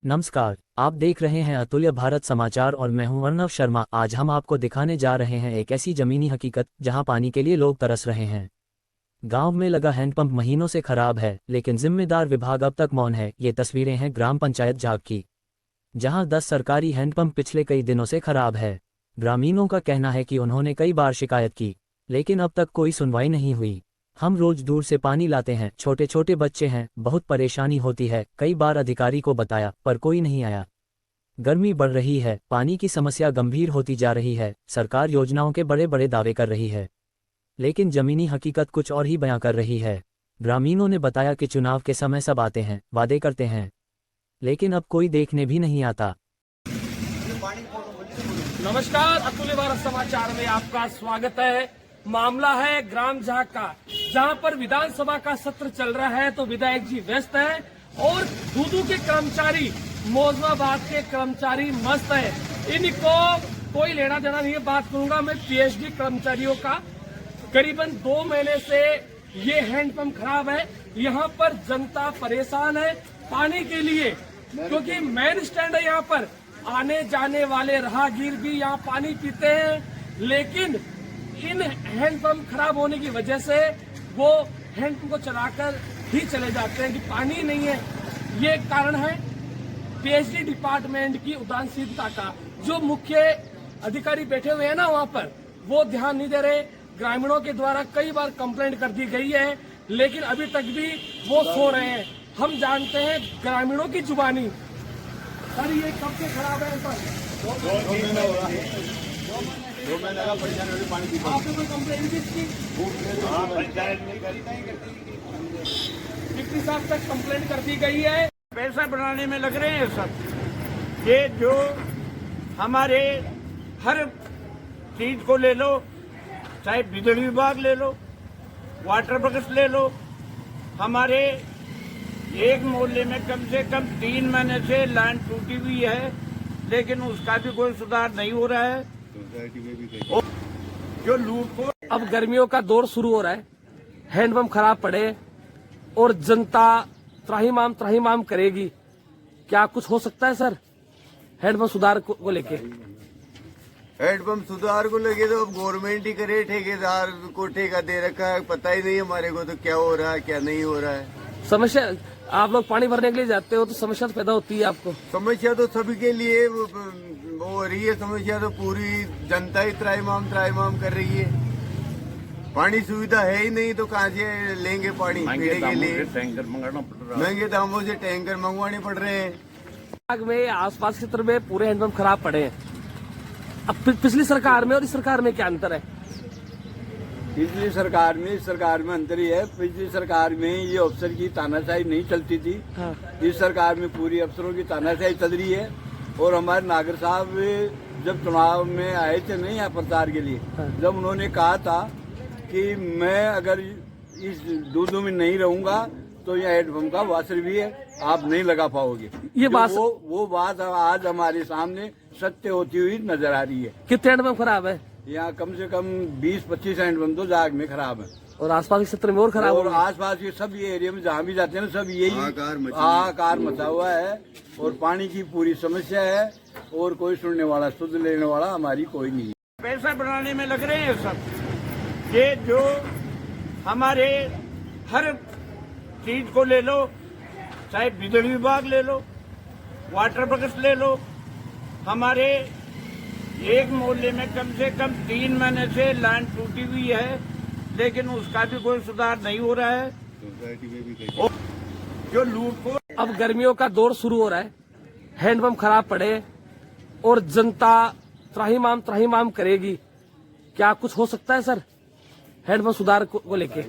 नमस्कार, आप देख रहे हैं अतुल्य भारत समाचार और मैं हूं अर्नव शर्मा। आज हम आपको दिखाने जा रहे हैं एक ऐसी जमीनी हकीकत जहां पानी के लिए लोग तरस रहे हैं। गांव में लगा हैंडपंप महीनों से खराब है, लेकिन जिम्मेदार विभाग अब तक मौन है। ये तस्वीरें हैं ग्राम पंचायत जाग की, जहां 10 सरकारी हैंडपंप पिछले कई दिनों से खराब है। ग्रामीणों का कहना है कि उन्होंने कई बार शिकायत की, लेकिन अब तक कोई सुनवाई नहीं हुई। हम रोज दूर से पानी लाते हैं, छोटे छोटे बच्चे हैं, बहुत परेशानी होती है। कई बार अधिकारी को बताया पर कोई नहीं आया। गर्मी बढ़ रही है, पानी की समस्या गंभीर होती जा रही है। सरकार योजनाओं के बड़े बड़े दावे कर रही है, लेकिन जमीनी हकीकत कुछ और ही बयां कर रही है। ग्रामीणों ने बताया कि चुनाव के समय सब आते हैं, वादे करते हैं, लेकिन अब कोई देखने भी नहीं आता। नमस्कार, अतुल्य भारत समाचार में आपका स्वागत है। मामला है ग्राम झाग का, जहां पर विधानसभा का सत्र चल रहा है तो विधायक जी व्यस्त हैं और दूधू के कर्मचारी, मौजमाबाद के कर्मचारी मस्त है। इनको कोई लेना देना नहीं है। बात करूंगा मैं पीएचडी कर्मचारियों का। करीबन 2 महीने से ये हैंडपंप खराब है। यहाँ पर जनता परेशान है पानी के लिए, क्योंकि मेन स्टैंड है। यहाँ पर आने जाने वाले राहगीर भी यहाँ पानी पीते हैं, लेकिन इन हैंडपंप खराब होने की वजह से वो हैंडपंप को चलाकर ही चले जाते हैं कि पानी नहीं है। ये कारण है पीएचडी डिपार्टमेंट की उदासीनता का। जो मुख्य अधिकारी बैठे हुए हैं ना वहाँ पर, वो ध्यान नहीं दे रहे। ग्रामीणों के द्वारा कई बार कंप्लेंट कर दी गई है, लेकिन अभी तक भी वो सो रहे हैं। हम जानते हैं ग्रामीणों की जुबानी। सर, ये कब से खराब है? आपने कोई कंप्लेंट की इसकी? डिप्टी साहब तक कंप्लेंट कर दी गई है। पैसा बनाने में लग रहे हैं सब। ये जो हमारे हर चीज को ले लो, चाहे बिजली विभाग ले लो, वाटर वर्क्स ले लो, हमारे एक मोहल्ले में कम से कम 3 महीने से लाइन टूटी हुई है, लेकिन उसका भी कोई सुधार नहीं हो रहा है। जो लूट को अब गर्मियों का दौर शुरू हो रहा है, हैंडपंप खराब पड़े और जनता त्राहिमाम करेगी। क्या कुछ हो सकता है सर हैंडपंप सुधार को लेके? हैंडपंप सुधार को लेके तो अब गवर्नमेंट ही करे। ठेकेदार को ठेका दे रखा है, पता ही नहीं हमारे को तो क्या हो रहा है क्या नहीं हो रहा है। समस्या, आप लोग पानी भरने के लिए जाते हो तो समस्या तो पैदा होती है आपको। समस्या तो सभी के लिए वो हो रही है। समस्या तो पूरी जनता ही त्राहिमाम कर रही है। पानी सुविधा है ही नहीं तो कहाँ से लेंगे पानी पीने के लिए? टैंकर मंगाना पड़ रहा है। महंगे दामों से टैंकर मंगवाने पड़ रहे हैं। बाग में आसपास के क्षेत्र में पूरे हैंडपंप खराब पड़े हैं। अब पिछली सरकार में और इस सरकार में क्या अंतर है? पिछली सरकार में इस सरकार में अंतर ही है। पिछली सरकार में ये अफसर की तानाशाही नहीं चलती थी। हाँ। इस सरकार में पूरी अफसरों की तानाशाही चल रही है। और हमारे नागर साहब जब चुनाव में आए थे नहीं यहाँ प्रचार के लिए, हाँ। जब उन्होंने कहा था कि मैं अगर इस दूधू में नहीं रहूंगा तो यह हैंडपंप का वासर भी है, आप नहीं लगा पाओगे। ये बात वो बात आज हमारे सामने सत्य होती हुई नजर आ रही है। कितने हैंडपंप खराब है? यहाँ कम से कम 20-25 हैंडपंप तो जाग में खराब है, और आसपास के क्षेत्र में और खराब और हो गए। आसपास के सब ये एरिया में जहाँ भी जाते हैं ना, सब यही हाहाकार मचा हुआ है और पानी की पूरी समस्या है, और कोई सुनने वाला, सुध लेने वाला हमारी कोई नहीं है। पैसा बनाने में लग रहे हैं सब। ये जो हमारे हर चीज को ले लो, चाहे बिजली विभाग ले लो, वाटर वर्क्स ले लो, हमारे एक मोहल्ले में कम से कम 3 महीने से लाइन टूटी हुई है, लेकिन उसका भी कोई सुधार नहीं हो रहा है। जो लूट को अब गर्मियों का दौर शुरू हो रहा है, हैंडपंप खराब पड़े और जनता त्राहिमाम करेगी। क्या कुछ हो सकता है सर हैंडपंप सुधार को लेके?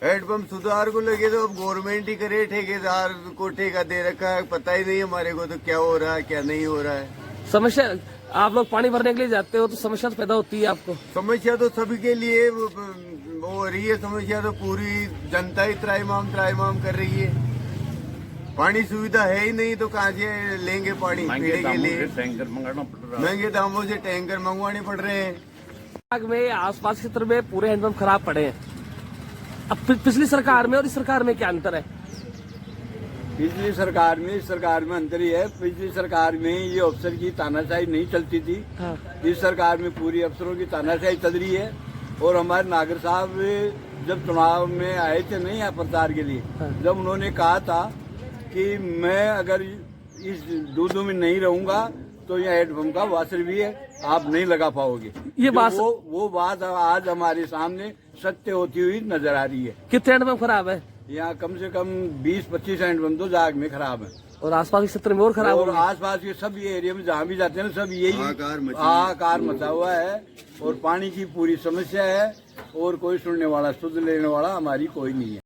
हैंडपंप सुधार को लेके तो अब गवर्नमेंट ही करे। ठेकेदार को ठेका दे रखा है, पता ही नहीं हमारे को तो क्या हो रहा है क्या नहीं हो रहा है। समस्या, आप लोग पानी भरने के लिए जाते हो तो समस्या तो पैदा होती है आपको। समस्या तो सभी के लिए वो हो रही है। समस्या तो पूरी जनता ही त्राहिमाम कर रही है। पानी सुविधा है ही नहीं तो कहाँ से लेंगे पानी पीने के लिए? टैंकर मंगाना पड़ रहा है। महंगे दामों से टैंकर मंगवाने पड़ रहे हैं। बाग में आसपास के क्षेत्र में पूरे हैंडपंप खराब पड़े हैं। अब पिछली सरकार में और इस सरकार में क्या अंतर है? पिछली सरकार में इस सरकार में अंतर ही है। पिछली सरकार में ये अफसर की तानाशाही नहीं चलती थी। हाँ। इस सरकार में पूरी अफसरों की तानाशाही चल रही है। और हमारे नागर साहब जब चुनाव में आए थे नहीं यहाँ प्रचार के लिए, हाँ। जब उन्होंने कहा था कि मैं अगर इस दूधू में नहीं रहूंगा तो यहाँ हैंडपंप का वाशर भी है, आप नहीं लगा पाओगे। ये बात वो बात आज हमारे सामने सत्य होती हुई नजर आ रही है। कितने हैंडपंप खराब है? यहाँ कम से कम 20-25 हैंडपंप तो जाग में खराब है और आसपास के क्षेत्र में और खराब और होंगे। आसपास के सब ये एरिया में जहाँ भी जाते हैं सब यही हाहाकार मचा हुआ है और पानी की पूरी समस्या है और कोई सुनने वाला सुध लेने वाला हमारी कोई नहीं है।